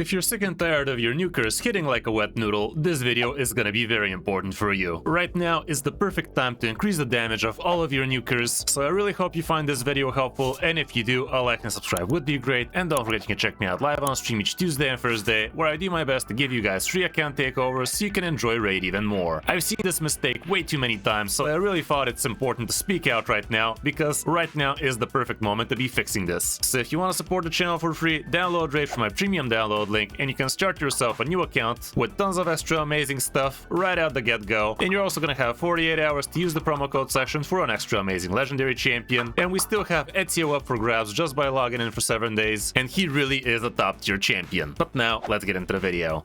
If you're sick and tired of your nukers hitting like a wet noodle, this video is gonna be very important for you. Right now is the perfect time to increase the damage of all of your nukers, so I really hope you find this video helpful, and if you do, a like and subscribe would be great, and don't forget you can check me out live on stream each Tuesday and Thursday, where I do my best to give you guys free account takeovers so you can enjoy Raid even more. I've seen this mistake way too many times, so I really thought it's important to speak out right now, because right now is the perfect moment to be fixing this. So if you want to support the channel for free, download Raid from my premium download link, and you can start yourself a new account with tons of extra amazing stuff right out the get-go. And you're also gonna have 48 hours to use the promo code section for an extra amazing legendary champion. And we still have Ezio up for grabs just by logging in for 7 days, and he really is a top tier champion. But now let's get into the video.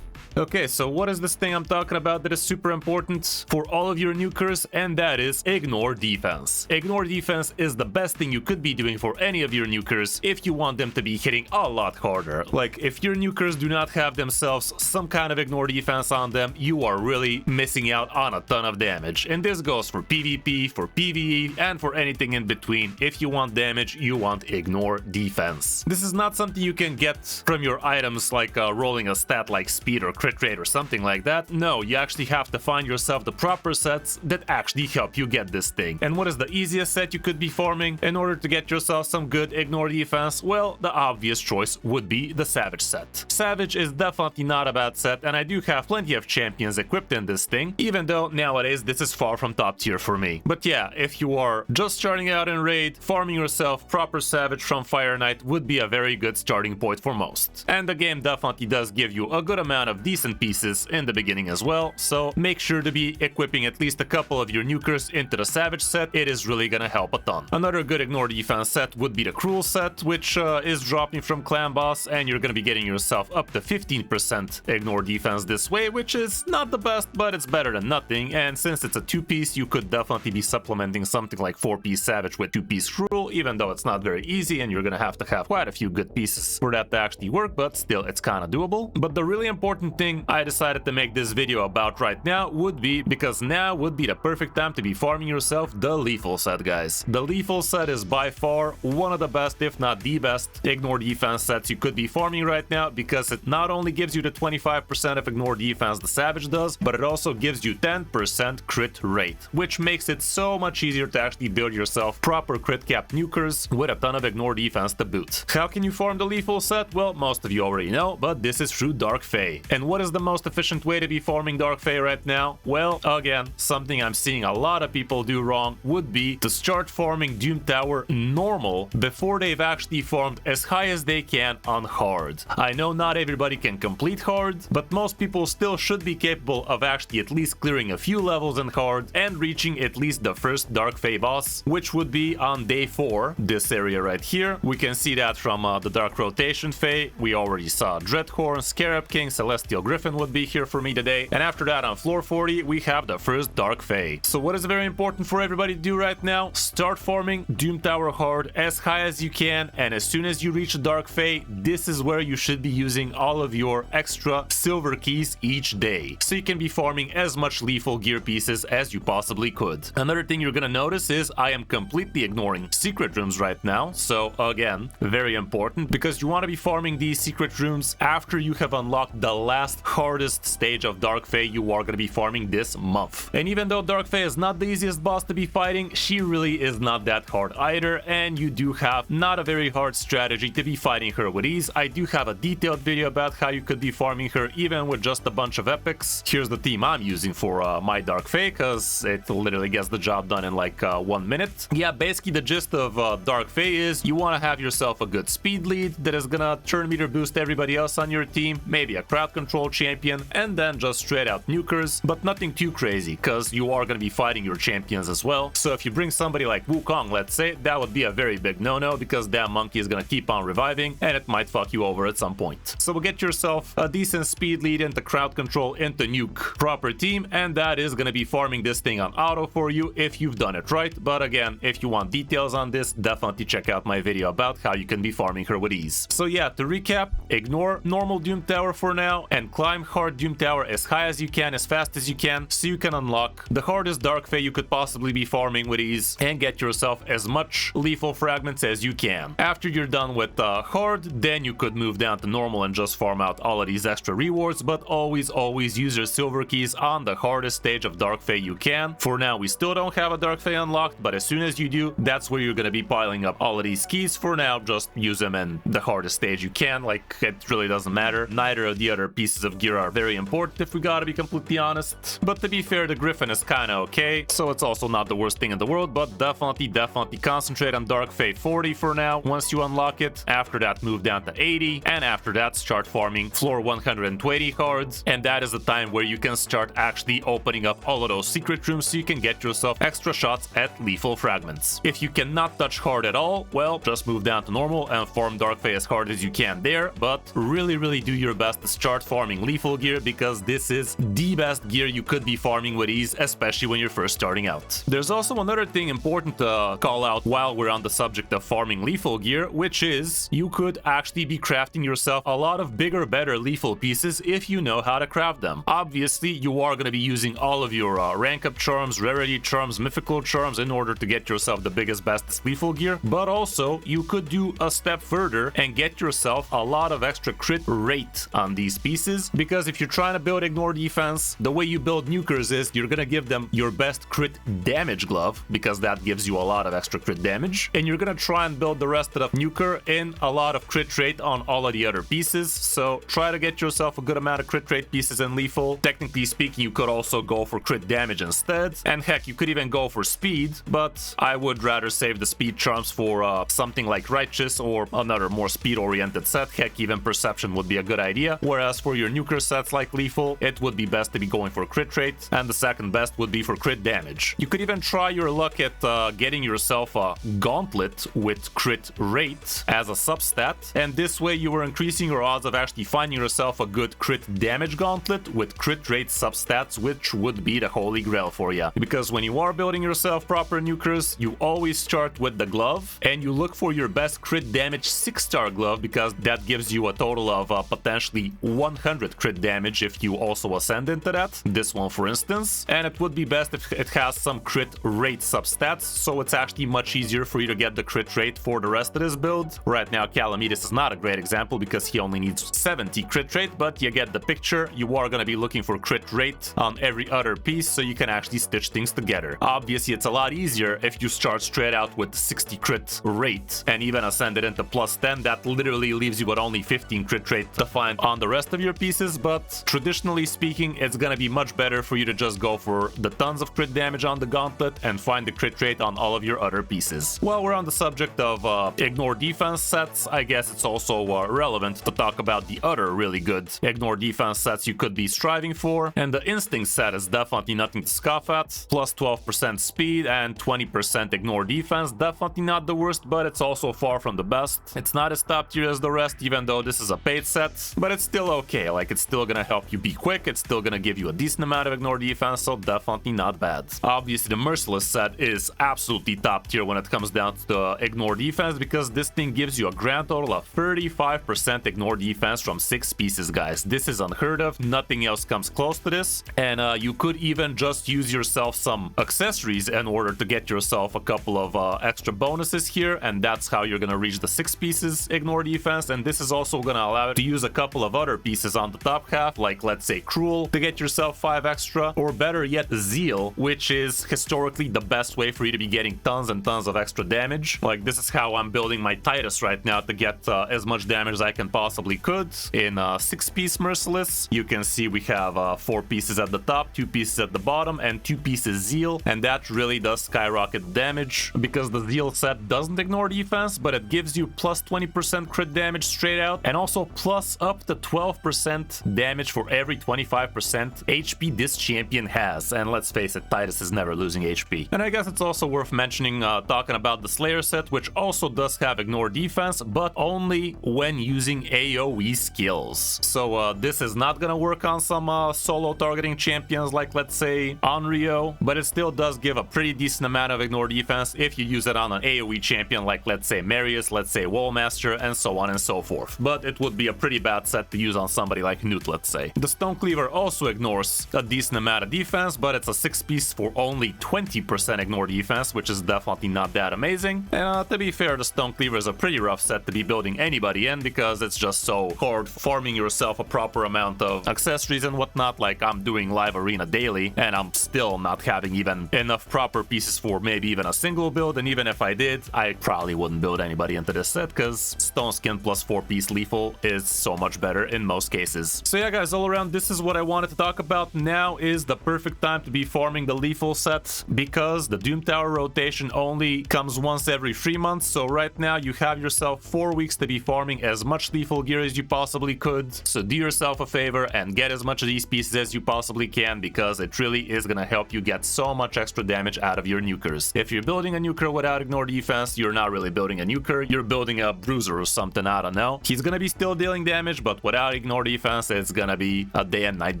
Okay, so what is this thing I'm talking about that is super important for all of your nukers, and that is ignore defense. Ignore defense is the best thing you could be doing for any of your nukers if you want them to be hitting a lot harder. Like, if your nukers do not have themselves some kind of ignore defense on them, you are really missing out on a ton of damage. And this goes for PvP, for PvE, and for anything in between. If you want damage, you want ignore defense. This is not something you can get from your items like rolling a stat like speed or crit rate or something like that. No, you actually have to find yourself the proper sets that actually help you get this thing. And what is the easiest set you could be farming in order to get yourself some good ignore defense? Well, the obvious choice would be the Savage set. Savage is definitely not a bad set, and I do have plenty of champions equipped in this thing, even though nowadays this is far from top tier for me. But yeah, if you are just starting out in Raid, farming yourself proper Savage from Fire Knight would be a very good starting point for most. And the game definitely does give you a good amount of decent pieces in the beginning as well, so make sure to be equipping at least a couple of your nukers into the Savage set. It is really gonna help a ton. Another good ignore defense set would be the Cruel set, which is dropping from Clan Boss, and you're gonna be getting yourself up to 15% ignore defense this way, which is not the best, but it's better than nothing. And since it's a 2-piece, you could definitely be supplementing something like 4-piece Savage with 2-piece Cruel, even though it's not very easy and you're gonna have to have quite a few good pieces for that to actually work, but still it's kind of doable. But the really important thing I decided to make this video about right now would be because now would be the perfect time to be farming yourself the Lethal set, guys. The Lethal set is by far one of the best, if not the best, ignore defense sets you could be farming right now, because it not only gives you the 25% of ignore defense the Savage does, but it also gives you 10% crit rate, which makes it so much easier to actually build yourself proper crit cap nukers with a ton of ignore defense to boot. How can you farm the Lethal set? Well, most of you already know, but this is through Dark Fae. And what is the most efficient way to be farming Dark Fae right now? Well, again, something I'm seeing a lot of people do wrong would be to start farming Doom Tower normal before they've actually farmed as high as they can on hard. I know not everybody can complete hard, but most people still should be capable of actually at least clearing a few levels in hard and reaching at least the first Dark Fae boss, which would be on day 4, this area right here. We can see that from the Dark Rotation Fae. We already saw Dreadhorn, Scarab King, Celestial Griffin would be here for me today, and after that on floor 40 we have the first Dark Fae. So what is very important for everybody to do right now? Start farming Doom Tower hard as high as you can, and as soon as you reach the Dark Fae, this is where you should be using all of your extra silver keys each day, so you can be farming as much lethal gear pieces as you possibly could. Another thing you're gonna notice is I am completely ignoring secret rooms right now, so again, very important, because you want to be farming these secret rooms after you have unlocked the last hardest stage of Dark Fae you are going to be farming this month. And even though Dark Fae is not the easiest boss to be fighting, she really is not that hard either, and you do have not a very hard strategy to be fighting her with ease. I do have a detailed video about how you could be farming her even with just a bunch of epics. Here's the team I'm using for my Dark Fae, because it literally gets the job done in like 1 minute. Yeah, basically the gist of Dark Fae is you want to have yourself a good speed lead that is gonna turn meter boost everybody else on your team, maybe a crowd control champion, and then just straight out nukers, but nothing too crazy, because you are going to be fighting your champions as well. So if you bring somebody like Wukong, let's say, that would be a very big no-no, because that monkey is going to keep on reviving, and it might fuck you over at some point. So get yourself a decent speed lead into crowd control, into nuke proper team, and that is going to be farming this thing on auto for you if you've done it right. But again, if you want details on this, definitely check out my video about how you can be farming her with ease. So yeah, to recap, ignore normal Doom Tower for now, and can climb hard Doom Tower as high as you can, as fast as you can, so you can unlock the hardest Dark Fae you could possibly be farming with ease and get yourself as much lethal fragments as you can. After you're done with hard, then you could move down to normal and just farm out all of these extra rewards, but always use your silver keys on the hardest stage of Dark Fae you can. For now, we still don't have a Dark Fae unlocked, but as soon as you do, that's where you're gonna be piling up all of these keys. For now, just use them in the hardest stage you can. Like, it really doesn't matter. Neither of the other pieces of gear are very important, if we gotta be completely honest. But to be fair, the Griffin is kinda okay, so it's also not the worst thing in the world, but definitely concentrate on Dark Fae 40 for now. Once you unlock it, after that move down to 80, and after that start farming floor 120 cards, and that is the time where you can start actually opening up all of those secret rooms so you can get yourself extra shots at lethal fragments. If you cannot touch hard at all, well, just move down to normal and farm Dark Fae as hard as you can there, but really do your best to start farming lethal gear, because this is the best gear you could be farming with ease, especially when you're first starting out. There's also another thing important to call out while we're on the subject of farming lethal gear, which is you could actually be crafting yourself a lot of bigger, better lethal pieces if you know how to craft them. Obviously, you are going to be using all of your rank up charms, rarity charms, mythical charms in order to get yourself the biggest, bestest lethal gear, but also you could do a step further and get yourself a lot of extra crit rate on these pieces, because if you're trying to build ignore defense, the way you build nukers is you're going to give them your best crit damage glove, because that gives you a lot of extra crit damage, and you're going to try and build the rest of the nuker in a lot of crit rate on all of the other pieces. So try to get yourself a good amount of crit rate pieces in lethal. Technically speaking, you could also go for crit damage instead, and heck, you could even go for speed, but I would rather save the speed charms for something like righteous or another more speed oriented set. Heck, even perception would be a good idea, whereas for your nuker sets like lethal, it would be best to be going for crit rate, and the second best would be for crit damage. You could even try your luck at getting yourself a gauntlet with crit rate as a substat, and this way you are increasing your odds of actually finding yourself a good crit damage gauntlet with crit rate substats, which would be the holy grail for you. Because when you are building yourself proper nukers, you always start with the glove, and you look for your best crit damage 6-star glove, because that gives you a total of potentially 100 crit damage if you also ascend into that. This one, for instance. And it would be best if it has some crit rate substats, so it's actually much easier for you to get the crit rate for the rest of this build. Right now, Calamitas is not a great example because he only needs 70 crit rate, but you get the picture. You are going to be looking for crit rate on every other piece so you can actually stitch things together. Obviously, it's a lot easier if you start straight out with 60 crit rate and even ascend it into plus 10. That literally leaves you with only 15 crit rate to find on the rest of your pieces, but traditionally speaking, it's going to be much better for you to just go for the tons of crit damage on the gauntlet and find the crit rate on all of your other pieces. While we're on the subject of ignore defense sets, I guess it's also relevant to talk about the other really good ignore defense sets you could be striving for, and the instinct set is definitely nothing to scoff at. Plus 12% speed and 20% ignore defense, definitely not the worst, but it's also far from the best. It's not as top tier as the rest, even though this is a paid set, but it's still okay. Like, it's still gonna help you be quick, it's still gonna give you a decent amount of ignore defense, so definitely not bad. Obviously, the merciless set is absolutely top tier when it comes down to the ignore defense, because this thing gives you a grand total of 35% ignore defense from 6 pieces, guys. This is unheard of, nothing else comes close to this, and you could even just use yourself some accessories in order to get yourself a couple of extra bonuses here, and that's how you're gonna reach the 6 pieces ignore defense. And this is also gonna allow you to use a couple of other pieces on the top half, like let's say Cruel, to get yourself 5 extra, or better yet, Zeal, which is historically the best way for you to be getting tons and tons of extra damage. Like, this is how I'm building my Titus right now to get as much damage as I can possibly could in 6-piece merciless. You can see we have 4 pieces at the top, 2 pieces at the bottom, and 2 pieces Zeal, and that really does skyrocket damage, because the Zeal set doesn't ignore defense, but it gives you plus 20% crit damage straight out, and also plus up to 12% damage for every 25% HP this champion has. And let's face it, Titus is never losing HP. And I guess it's also worth mentioning, talking about the Slayer set, which also does have ignore defense, but only when using AoE skills. So this is not gonna work on some solo targeting champions like, let's say, Onryo, but it still does give a pretty decent amount of ignore defense if you use it on an AoE champion like, let's say, Marius, let's say Wallmaster, and so on and so forth. But it would be a pretty bad set to use on somebody somebody like Newt, let's say. The Stone Cleaver also ignores a decent amount of defense, but it's a 6-piece for only 20% ignore defense, which is definitely not that amazing. And to be fair, the Stone Cleaver is a pretty rough set to be building anybody in because it's just so hard farming yourself a proper amount of accessories and whatnot. Like, I'm doing live arena daily and I'm still not having even enough proper pieces for maybe even a single build, and even if I did, I probably wouldn't build anybody into this set because Stone Skin plus 4-piece lethal is so much better in most cases. So yeah guys, all around this is what I wanted to talk about. Now is the perfect time to be farming the lethal set because the Doom Tower rotation only comes once every 3 months. So right now you have yourself 4 weeks to be farming as much lethal gear as you possibly could. So do yourself a favor and get as much of these pieces as you possibly can because it really is gonna help you get so much extra damage out of your nukers. If you're building a nuker without ignore defense, you're not really building a nuker, you're building a bruiser or something, I don't know. He's gonna be still dealing damage, but without ignore defense, it's gonna be a day and night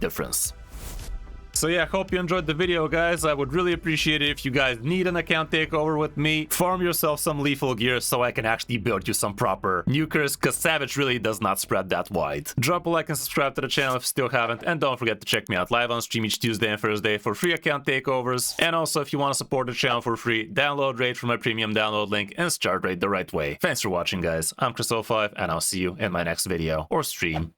difference. So yeah, hope you enjoyed the video, guys. I would really appreciate it if you guys need an account takeover with me. Farm yourself some lethal gear so I can actually build you some proper nukers, because Savage really does not spread that wide. Drop a like and subscribe to the channel if you still haven't, and don't forget to check me out live on stream each Tuesday and Thursday for free account takeovers. And also, if you want to support the channel for free, download Raid from my premium download link and start Raid the right way. Thanks for watching, guys. I'm Chris05, and I'll see you in my next video or stream.